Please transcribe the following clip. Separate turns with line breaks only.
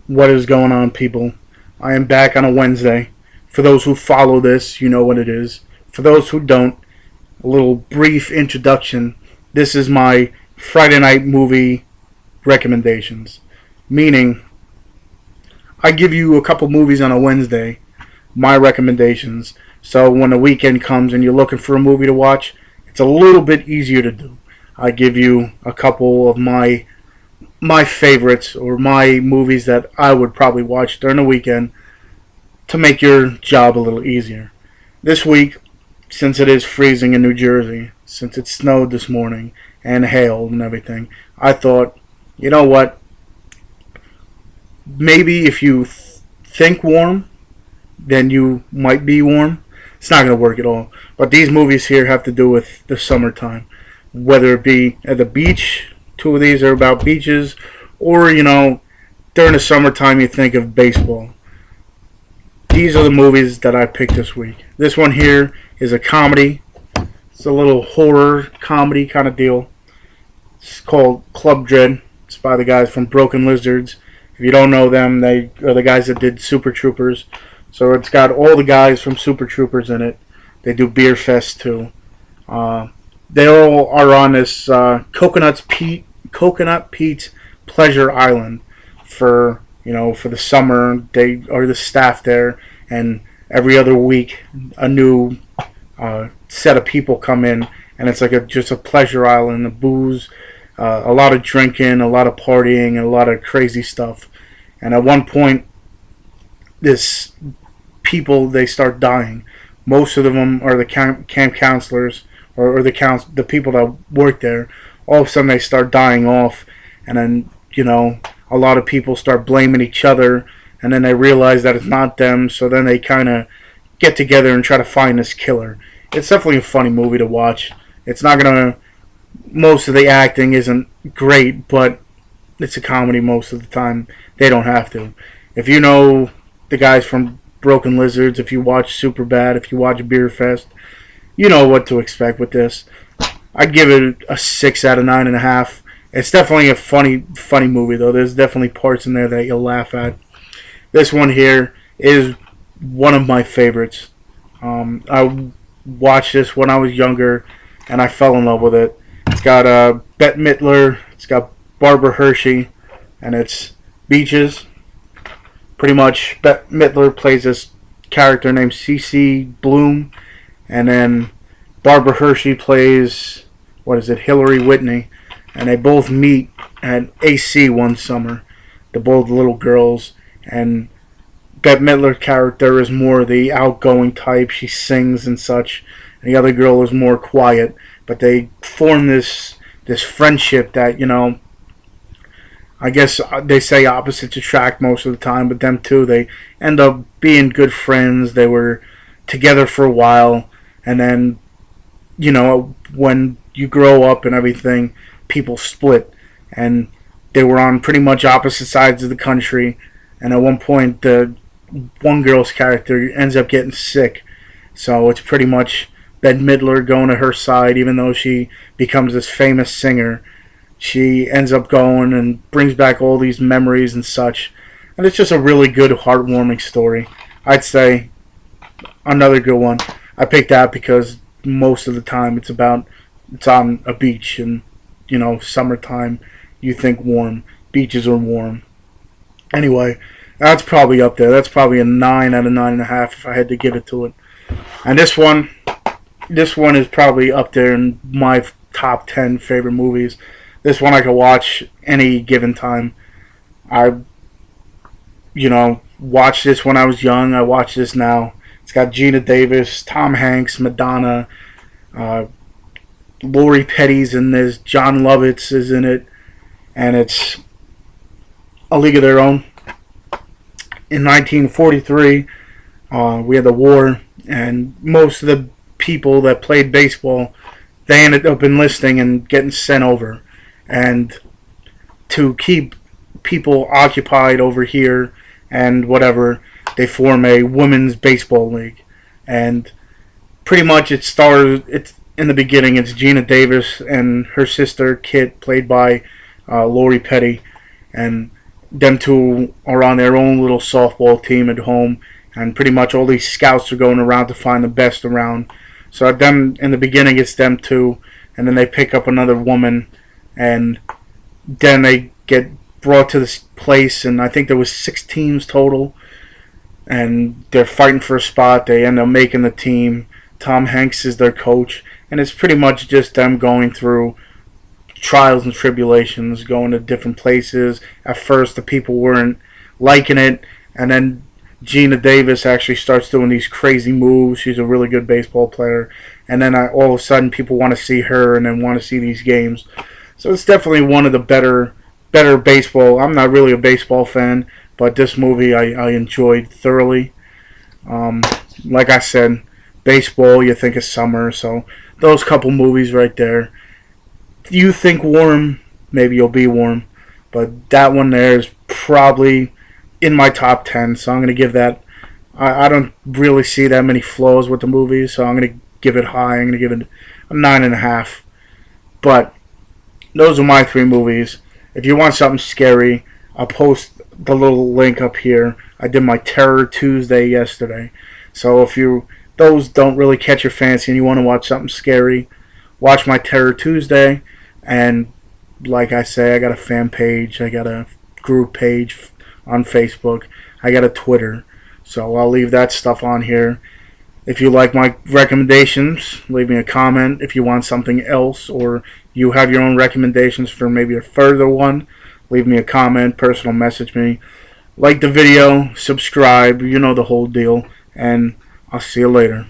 What is going on, people? I am back on a Wednesday. For those who follow this, you know what it is. For those who don't, a little brief introduction. This is my Friday night movie recommendations. Meaning, I give you a couple movies on a Wednesday, my recommendations. So when the weekend comes and you're looking for a movie to watch, it's a little bit easier to do. I give you a couple of my favorites or my movies that I would probably watch during the weekend to make your job a little easier. This week, since it is freezing in New Jersey, since it snowed this morning and hailed and everything, I thought, you know what? Maybe if you think warm, then you might be warm. It's not going to work at all. But these movies here have to do with the summertime. Whether it be at the beach, two of these are about beaches, or, during the summertime you think of baseball. These are the movies that I picked this week. This one here is a comedy. It's a little horror comedy kind of deal. It's called Club Dread. It's by the guys from Broken Lizards. If you don't know them, they are the guys that did Super Troopers. So it's got all the guys from Super Troopers in it. They do Beer Fest too. They all are on this Coconut Pete's Pleasure Island for the summer. They are the staff there, and every other week a new set of people come in, and it's like just a pleasure island. The booze, a lot of drinking, a lot of partying, and a lot of crazy stuff. And at one point, this people, they start dying. Most of them are the camp counselors or the people that work there. All of a sudden they start dying off, and then a lot of people start blaming each other, and then they realize that it's not them. So then they kind of get together and try to find this killer. It's definitely a funny movie to watch. It's not gonna. Most of the acting isn't great, but it's a comedy most of the time. They don't have to. If you know the guys from Broken Lizards, if you watch Superbad, if you watch Beer Fest, you know what to expect with this. I'd give it a 6 out of 9.5. It's definitely a funny movie, though. There's definitely parts in there that you'll laugh at. This one here is one of my favorites. I watched this when I was younger, and I fell in love with it. It's got Bette Midler, it's got Barbara Hershey, and it's Beaches. Pretty much, Bette Midler plays this character named Cece Bloom, and then Barbara Hershey plays, Hillary Whitney, and they both meet at AC one summer. They're both little girls, and Bette Midler's character is more the outgoing type. She sings and such, and the other girl is more quiet. But they form this friendship that, I guess they say opposites attract most of the time, but them two, they end up being good friends. They were together for a while, and then, when you grow up and everything, people split, and they were on pretty much opposite sides of the country, and at one point, the one girl's character ends up getting sick, so it's pretty much Bette Midler going to her side, even though she becomes this famous singer. She ends up going and brings back all these memories and such. And it's just a really good, heartwarming story. I'd say another good one. I picked that because most of the time it's on a beach, and summertime, you think warm. Beaches are warm. Anyway, that's probably up there. That's probably a 9 out of 9.5 if I had to give it to it. And this one is probably up there in my top 10 favorite movies. This one I could watch any given time. I, watched this when I was young. I watch this now. It's got Gina Davis, Tom Hanks, Madonna, Lori Petty's in this, John Lovitz is in it, and it's A League of Their Own. In 1943, we had the war, and most of the people that played baseball, they ended up enlisting and getting sent over. And to keep people occupied over here and whatever, they form a women's baseball league. And pretty much it's in the beginning, it's Gina Davis and her sister Kit, played by Lori Petty. And them two are on their own little softball team at home, and pretty much all these scouts are going around to find the best around. So them in the beginning, it's them two, and then they pick up another woman, and then they get brought to this place, and I think there was 6 teams total, and they're fighting for a spot. They end up making the team. Tom Hanks is their coach, and it's pretty much just them going through trials and tribulations, going to different places. At first, the people weren't liking it, and then Gina Davis actually starts doing these crazy moves. She's a really good baseball player, and then all of a sudden, people want to see her and then want to see these games. So it's definitely one of the better baseball. I'm not really a baseball fan, but this movie I enjoyed thoroughly. Like I said, baseball, you think of summer, so those couple movies right there. You think warm, maybe you'll be warm, but that one there is probably in my top 10, so I'm going to give that. I don't really see that many flaws with the movie, so I'm going to give it high. I'm going to give it a 9.5. But those are my 3 movies. If you want something scary, I'll post the little link up here. I did my Terror Tuesday yesterday, so if those don't really catch your fancy and you want to watch something scary, watch my Terror Tuesday. And like I say, I got a fan page, I got a group page on Facebook, I got a Twitter, so I'll leave that stuff on here. If you like my recommendations, leave me a comment. If you want something else, or you have your own recommendations for maybe a further one, leave me a comment, personal message me. Like the video, subscribe, you know the whole deal, and I'll see you later.